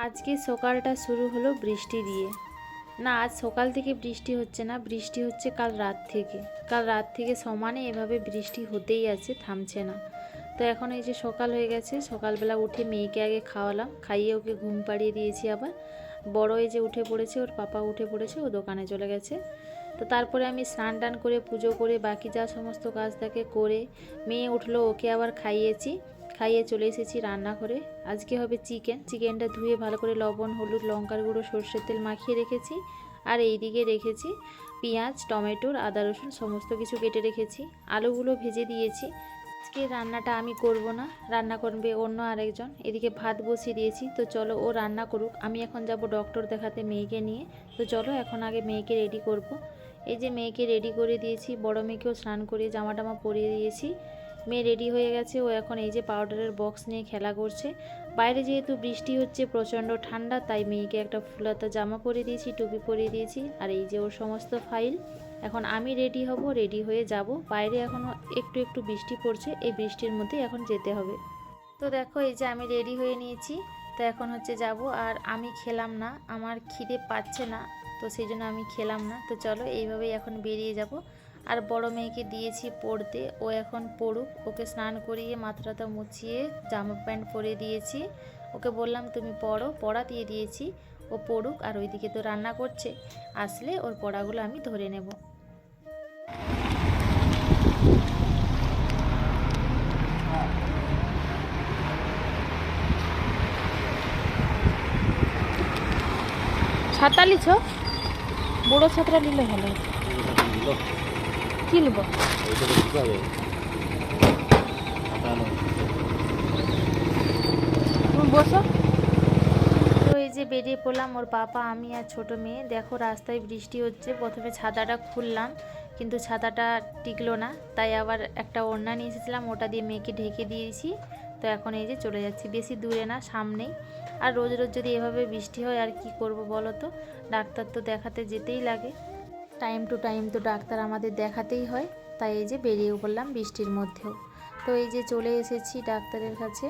আজকে সকালটা শুরু হলো বৃষ্টি দিয়ে। না, আজ সকাল থেকে বৃষ্টি হচ্ছে না, বৃষ্টি হচ্ছে কাল রাত থেকে। কাল রাত থেকে সমানে এভাবে বৃষ্টি হতেই আছে, থামছে না। তো এখন এই যে সকাল হয়ে গেছে, সকালবেলা উঠে মেয়েকে আগে খাওয়ালাম, খাইয়ে ওকে ঘুম পাড়িয়ে দিয়েছি। আবার বড় এই যে উঠে পড়েছে, ওর পাপা উঠে পড়েছে, ও দোকানে চলে গেছে। তো তারপরে আমি স্নান টান করে পুজো করে বাকি যা সমস্ত কাজ থাকে করে মেয়ে উঠলো, ওকে আবার খাইয়েছি। খাইয়ে চলে এসেছি রান্নাঘরে। আজকে হবে চিকেনটা ধুয়ে ভালো করে লবণ, হলুদ, লঙ্কার গুঁড়ো, সর্ষের তেল মাখিয়ে রেখেছি। আর এই দিকে রেখেছি পেঁয়াজ, টমেটোর, আদা রসুন সমস্ত কিছু কেটে রেখেছি। আলুগুলো ভেজে দিয়েছি। আজকে রান্নাটা আমি করব না, রান্না করবে অন্য আরেকজন। এদিকে ভাত বসিয়ে দিয়েছি। তো চলো ও রান্না করুক, আমি এখন যাব ডক্টর দেখাতে মেয়েকে নিয়ে। তো চলো এখন আগে মেয়েকে রেডি করব। এই যে মেয়েকে রেডি করে দিয়েছি, বড় মেয়েকেও স্নান করে জামা টামা পরিয়ে দিয়েছি। মেয়ে রেডি হয়ে গেছে, ও এখন এই যে পাউডারের বক্স নিয়ে খেলা করছে। বাইরে যেহেতু বৃষ্টি হচ্ছে, প্রচণ্ড ঠান্ডা, তাই মেয়েকে একটা ফুলাতা জামা পরিয়ে দিয়েছি, টুপি পরিয়ে দিয়েছি। আর এই যে ওর সমস্ত ফাইল। এখন আমি রেডি হব, রেডি হয়ে যাব। বাইরে এখনও একটু একটু বৃষ্টি পড়ছে, এই বৃষ্টির মধ্যেই এখন যেতে হবে। তো দেখো এই যে আমি রেডি হয়ে নিয়েছি। তো এখন হচ্ছে যাব। আর আমি খেলাম না, আমার খিদে পাচ্ছে না, তো সেই জন্য আমি খেলাম না। তো চলো এইভাবেই এখন বেরিয়ে যাব। আর বড় মেয়েকে দিয়েছি পড়তে, ও এখন পড়ুক। ওকে স্নান করিয়ে মাথাটা মুছিয়ে জামা প্যান্ট পরিয়ে দিয়েছি। ওকে বললাম তুমি পড়ো, পড়া দিয়ে দিয়েছি, ও পড়ুক। আর ওইদিকে তো রান্না করছে, আসলে ওর পড়াগুলো আমি ধরে নেব। ছাতা লিছ, বড় ছাত্রা নিলে ভালো। কি নেব? তুমি বসো। তো এই যে বেরিয়ে পড়লাম, ওর পাপা, আমি আর ছোট মেয়ে। দেখো রাস্তায় বৃষ্টি হচ্ছে। প্রথমে ছাতাটা খুললাম, কিন্তু ছাতাটা টিকলো না, তাই আবার একটা ওড়না নিয়ে এসেছিলাম, ওটা দিয়ে মেয়েকে ঢেকে দিয়েছি। তো এখন এই যে চলে যাচ্ছি, বেশি দূরে না, সামনেই। আর রোজ রোজ যদি এভাবে বৃষ্টি হয় আর কি করব বলো তো, ডাক্তার তো দেখাতে যেতেই লাগে। টাইম টু টাইম তো ডাক্তার আমাদের দেখাতেই হয়। তাই এই যে বেরিয়ে পড়লাম বৃষ্টির মধ্যেও। তো এই যে চলে এসেছি ডাক্তারের কাছে।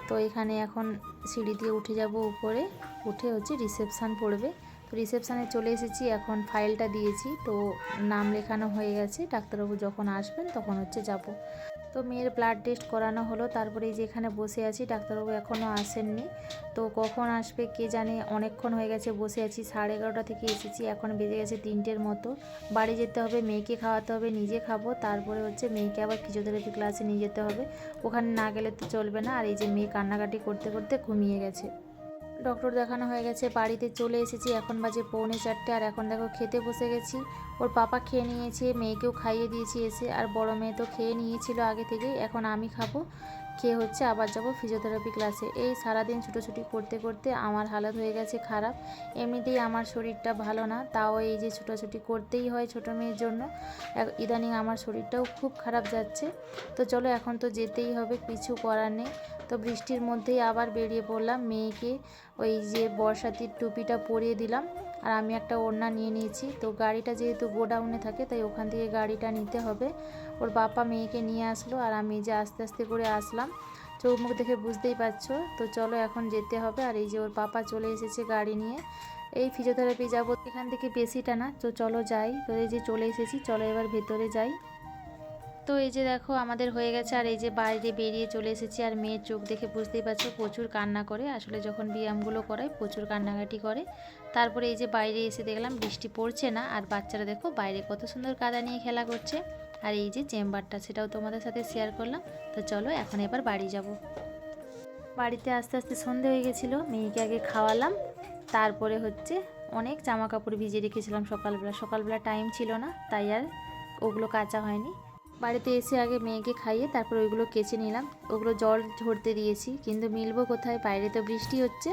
তো এখানে এখন সিঁড়ি দিয়ে উঠে যাব উপরে, উঠে হচ্ছে রিসেপশান পড়বে। তো রিসেপশানে চলে এসেছি, এখন ফাইলটা দিয়েছি, তো নাম লেখানো হয়ে গেছে। ডাক্তারবাবু যখন আসবেন তখন হচ্ছে যাব। তো মেয়ের ব্লাড টেস্ট করানো হলো, তারপরে এই যে এখানে বসে আছি, ডাক্তারবাবু এখনও আসেননি। তো কখন আসবে কে জানে, অনেকক্ষণ হয়ে গেছে বসে আছি। 11:30 থেকে এসেছি, এখন বেজে গেছে 3টের মতো। বাড়ি যেতে হবে, মেয়েকে খাওয়াতে হবে, নিজে খাবো, তারপরে হচ্ছে মেয়েকে আবার ফিজিওথেরাপি ক্লাসে নিয়ে যেতে হবে। ওখানে না গেলে তো চলবে না। আর এই যে মেয়ে কান্নাকাটি করতে করতে ঘুমিয়ে গেছে। ডক্টর দেখানো হয়ে গেছে, বাড়িতে চলে এসেছি, এখন বাজে 3:45। আর এখন দেখো খেতে বসে গেছি। ওর পাপা খেয়ে নিয়েছে, মেয়েকেও খাইয়ে দিয়েছি এসে। আর বড় মেয়ে তো খেয়ে নিয়েছিল আগে থেকেই, এখন আমি খাবো। খেয়ে হচ্ছে আবার যাব ফিজিওথেরাপি ক্লাসে। এই সারাদিন ছুটোছুটি করতে করতে আমার হালত হয়ে গেছে খারাপ। এমনিতেই আমার শরীরটা ভালো না, তাও এই যে ছুটোছুটি করতেই হয় ছোটো মেয়ের জন্য। ইদানিং আমার শরীরটাও খুব খারাপ যাচ্ছে। তো চলো এখন তো যেতেই হবে, কিছু করার নেই। তো বৃষ্টির মধ্যেই আবার বেরিয়ে পড়লাম। মেয়েকে ওই যে বর্ষাতির টুপিটা পরিয়ে দিলাম, আর আমি একটা ওড়না নিয়ে নিয়েছি। তো গাড়িটা যেহেতু গোডাউনে থাকে, তাই ওখান থেকে গাড়িটা নিতে হবে। ওর বাবা মেয়েকে নিয়ে আসলো, আর আমি যে আস্তে আস্তে করে আসলাম, চোখ মুখ দেখে বুঝতেই পারছো। তো চলো এখন যেতে হবে। আর এই যে ওর পাপা চলে এসেছে গাড়ি নিয়ে। এই ফিজিওথেরাপি যাবো, এখান থেকে বেশিটা না, তো চলো যাই। তো এই যে চলে এসেছি, চলো এবার ভেতরে যাই। তো এই যে দেখো আমাদের হয়ে গেছে। আর এই যে বাইরে বেরিয়ে চলে এসেছি। আর মেয়ের চোখ দেখে বুঝতেই পারছো প্রচুর কান্না করে, আসলে যখন ব্যায়ামগুলো করায় প্রচুর কান্নাকাটি করে। তারপরে এই যে বাইরে এসে দেখলাম বৃষ্টি পড়ছে না, আর বাচ্চারা দেখো বাইরে কত সুন্দর কাদা নিয়ে খেলা করছে। আর এই যে চেম্বারটা, সেটাও তোমাদের সাথে শেয়ার করলাম। তো চলো এখন এবার বাড়ি যাব। বাড়িতে আস্তে আস্তে সন্ধে হয়ে গেছিলো, মেয়েকে আগে খাওয়ালাম, তারপরে হচ্ছে অনেক জামা কাপড় ভিজিয়ে রেখেছিলাম সকালবেলা টাইম ছিল না, তাই আর ওগুলো কাচা হয়নি। বাড়িতে এসে আগে মেয়েকে খাইয়ে তারপর ওইগুলো কেচে নিলাম। ওগুলো জল ঝরতে দিয়েছি, কিন্তু মিলবো কোথায়, বাইরে তো বৃষ্টি হচ্ছে।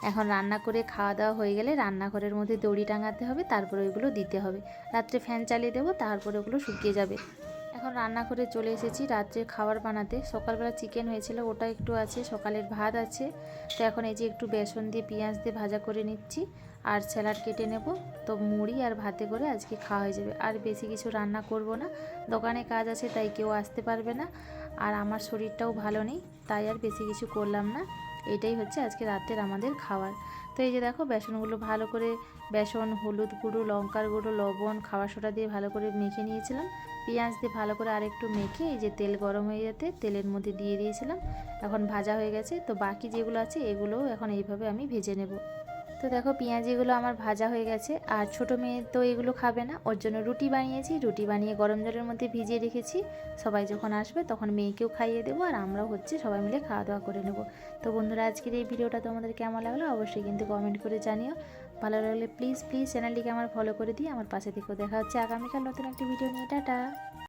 এখন রান্না করে খাওয়া দাওয়া হয়ে গেলে রান্নাঘরের মধ্যে দড়ি টাঙাতে হবে, তারপরে ওইগুলো দিতে হবে। রাত্রে ফ্যান চালিয়ে দেবো, তারপরে ওগুলো শুকিয়ে যাবে। এখন রান্না করে চলে এসেছি রাত্রে খাবার বানাতে। সকালবেলা চিকেন হয়েছিল, ওটা একটু আছে, সকালের ভাত আছে। তো এখন এই যে একটু বেসন দিয়ে পেঁয়াজ দিয়ে ভাজা করে নিচ্ছি, আর স্যালাড কেটে নেব। তো মুড়ি আর ভাতে করে আজকে খাওয়া হয়ে যাবে। আর বেশি কিছু রান্না করব না, দোকানে কাজ আছে, তাই কেউ আসতে পারবে না। আর আমার শরীরটাও ভালো নেই, তাই আর বেশি কিছু করলাম না। এটাই হচ্ছে আজকে রাতের আমাদের খাবার। তো এই যে দেখো বেসনগুলো ভালো করে বেসন, হলুদ গুঁড়ো, লঙ্কার গুঁড়ো, লবণ, খাবার সোডা দিয়ে ভালো করে মেখে নিয়েছিলাম। পেঁয়াজ দিয়ে ভালো করে আরেকটু মেখে এই যে তেল গরম হয়ে যেতে তেলের মধ্যে দিয়ে দিয়েছিলাম। এখন ভাজা হয়ে গেছে। তো বাকি যেগুলো আছে এগুলোও এখন এইভাবে আমি ভেজে নেব। তো দেখো পেঁয়াজিগুলো আমার ভাজা হয়ে গেছে। আর ছোটো মেয়ে তো এগুলো খাবে না, ওর জন্য রুটি বানিয়েছি। রুটি বানিয়ে গরম জলের মধ্যে ভিজিয়ে রেখেছি। সবাই যখন আসবে তখন মেয়েকেও খাইয়ে দেবো, আর আমরাও সবাই মিলে খাওয়া দাওয়া করে নেব। তো বন্ধুরা, আজকের এই ভিডিওটা তোমাদের কেমন লাগলো অবশ্যই কিন্তু কমেন্ট করে জানিও। ভালো লাগলে প্লিজ চ্যানেলটিকে আমার ফলো করে দিয়ে আমার পাশে থেকেও। দেখা হচ্ছে আগামীকাল নতুন একটি ভিডিও নিয়ে। টাটা।